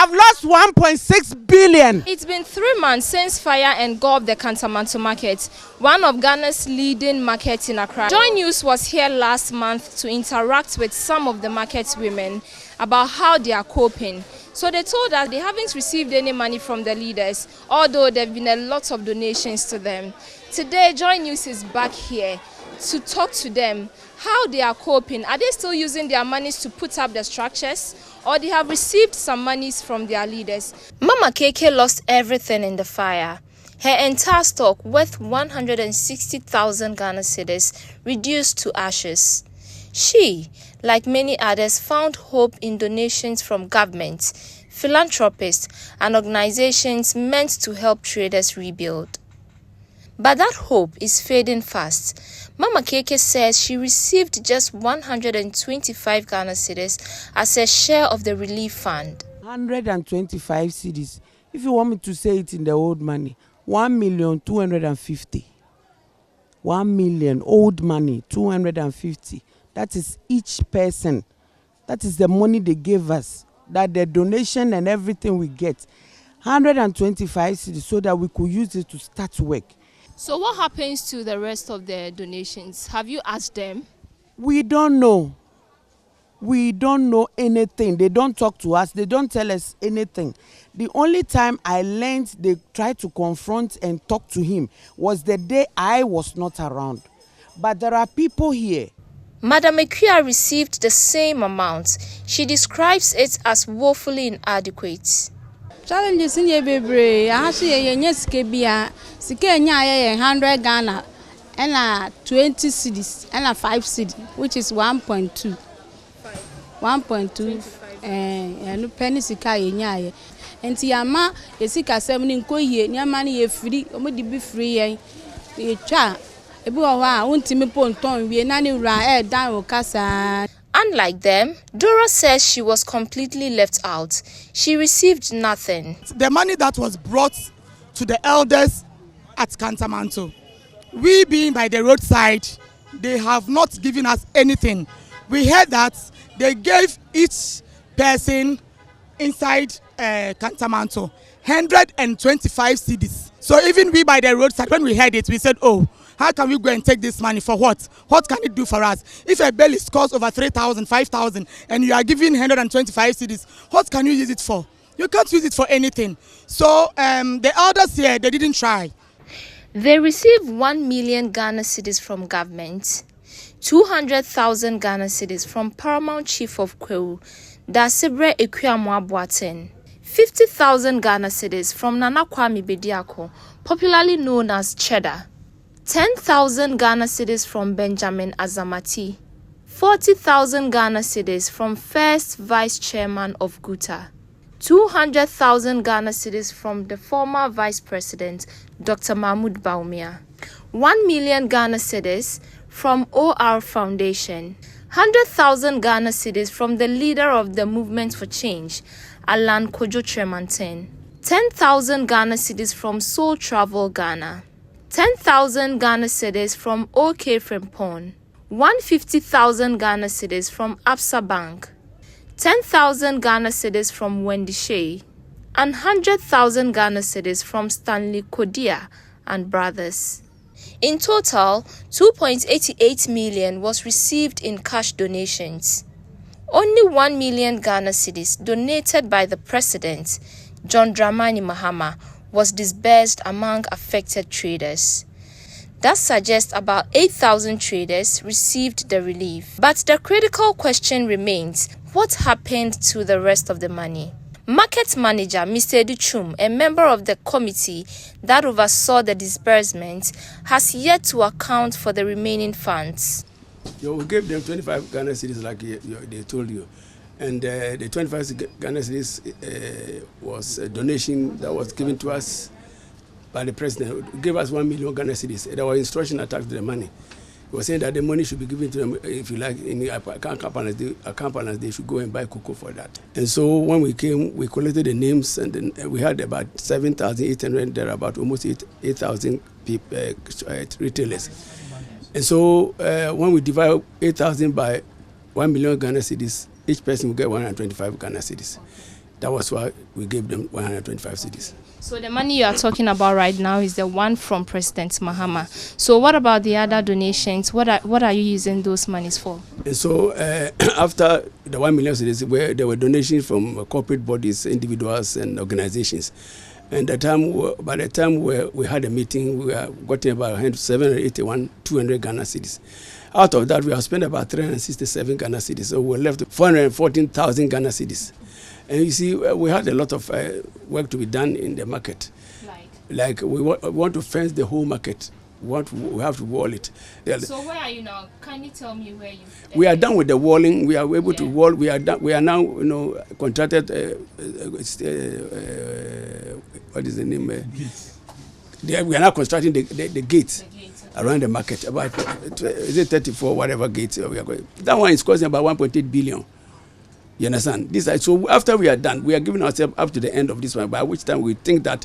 I've lost 1.6 billion. It's been 3 months since fire engulfed the Kantamanto market, one of Ghana's leading markets in Accra. Joy News was here last month to interact with some of the market women about how they are coping. So they told us they haven't received any money from the leaders, although there have been a lot of donations to them. Today, Joy News is back here to talk to them how they are coping. Are they still using their monies to put up the structures, or they have received some monies from their leaders? Mama Keke lost everything in the fire. Her entire stock, worth 160,000 Ghana cedis, reduced to ashes. She, like many others, found hope in donations from government, philanthropists, and organizations meant to help traders rebuild. But that hope is fading fast. Mama Keke says she received just 125 Ghana cedis as a share of the relief fund. 125 cedis. If you want me to say it in the old money, 1,250,000. 1 million old money, 250. That is each person. That is the money they gave us. That the donation and everything we get. 125 cedis so that we could use it to start work. So what happens to the rest of the donations? Have you asked them? We don't know. We don't know anything. They don't talk to us. They don't tell us anything. The only time I learned they tried to confront and talk to him was the day I was not around. But there are people here. Madam Equia received the same amount. She describes it as woefully inadequate. Challenges in your baby, I see a Yeskabia, Sikanya 100 Ghana, and 20 cities, and 5 cities, which is 1.2. 1.2 and penny sika yenyaye. Enti yama yesika 7 nko ye, nyama ni ye free, omodi be free ye. Ye twa ebi wo ha wontimi ponton wie na ne wura dan wo kasa. Unlike them, Dora says she was completely left out. She received nothing. The money that was brought to the elders at Kantamanto, we being by the roadside, they have not given us anything. We heard that they gave each person inside Kantamanto 125 cedis. So even we by the roadside, when we heard it, we said, oh, how can we go and take this money for what? What can it do for us? If a bill is cost over 3,000, 5,000, and you are giving 125 cedis, what can you use it for? You can't use it for anything. So the elders here, they didn't try. They received 1 million Ghana cedis from government, 200,000 Ghana cedis from Paramount Chief of Kwewu, Dasibre Equiamwa Boaten, 50,000 Ghana cedis from Nana Kwame Bediako, popularly known as Cheddar, 10,000 Ghana cedis from Benjamin Azamati, 40,000 Ghana cedis from First Vice Chairman of Guta, 200,000 Ghana cedis from the former Vice President, Dr. Mahmoud Baumia, 1 million Ghana cedis from OR Foundation, 100,000 Ghana cedis from the leader of the Movement for Change, Alan Kojo Tremanten, 10,000 Ghana cedis from Soul Travel Ghana, 10,000 Ghana cedis from OK Frimpong, 150,000 Ghana cedis from Absa Bank, 10,000 Ghana cedis from Wendy Shea, and 100,000 Ghana cedis from Stanley Kodia and Brothers. In total, 2.88 million was received in cash donations. Only 1 million Ghana cedis donated by the President, John Dramani Mahama, was disbursed among affected traders. That suggests about 8,000 traders received the relief. But the critical question remains, what happened to the rest of the money? Market manager Mr. Educhum, a member of the committee that oversaw the disbursement, has yet to account for the remaining funds. We gave them 25 Ghana cedis like they told you. And the 25 Ghana cedis was a donation that was given to us by the president. He gave us 1 million Ghana cedis. There was instruction attached to the money. He was saying that the money should be given to them, if you like, in the account partners, they should go and buy cocoa for that. And so when we came, we collected the names, and then we had about 7,800. There are about almost 8,000 retailers. And so when we divide 8,000 by 1 million Ghana cedis, each person will get 125 Ghana cedis. That was why we gave them 125 cedis. So the money you are talking about right now is the one from President Mahama. So what about the other donations? What are you using those monies for? And so after the 1 million cedis, where there were donations from corporate bodies, individuals, and organizations. And by the time we had a meeting, we were getting about 200 Ghana cedis. Out of that, we have spent about 367 Ghana cedis. So we're left with 414,000 Ghana cedis. And you see, we had a lot of work to be done in the market. Like we want to fence the whole market. We have to wall it. So where are you now? Can you tell me where you? We are done with the walling. We are able to wall. We are done. We are now, contracted. What is the name? We are now constructing the gates around the market. About is it 34 whatever gates we are going. That one is costing about 1.8 billion. You understand? So after we are done, we are giving ourselves up to the end of this one. By which time we think that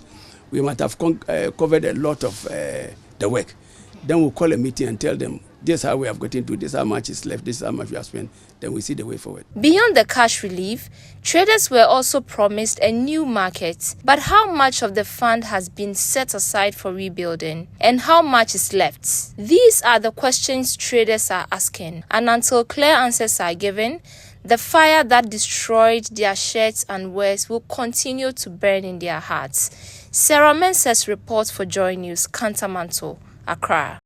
we might have covered a lot of the work. Then we'll call a meeting and tell them, this is how we have gotten to, this how much is left, this is how much we have spent. Then we see the way forward. Beyond the cash relief, traders were also promised a new market. But how much of the fund has been set aside for rebuilding? And how much is left? These are the questions traders are asking. And until clear answers are given, the fire that destroyed their shirts and wares will continue to burn in their hearts. Sarah Mensah's report for Joy News, Kantamanto, Accra.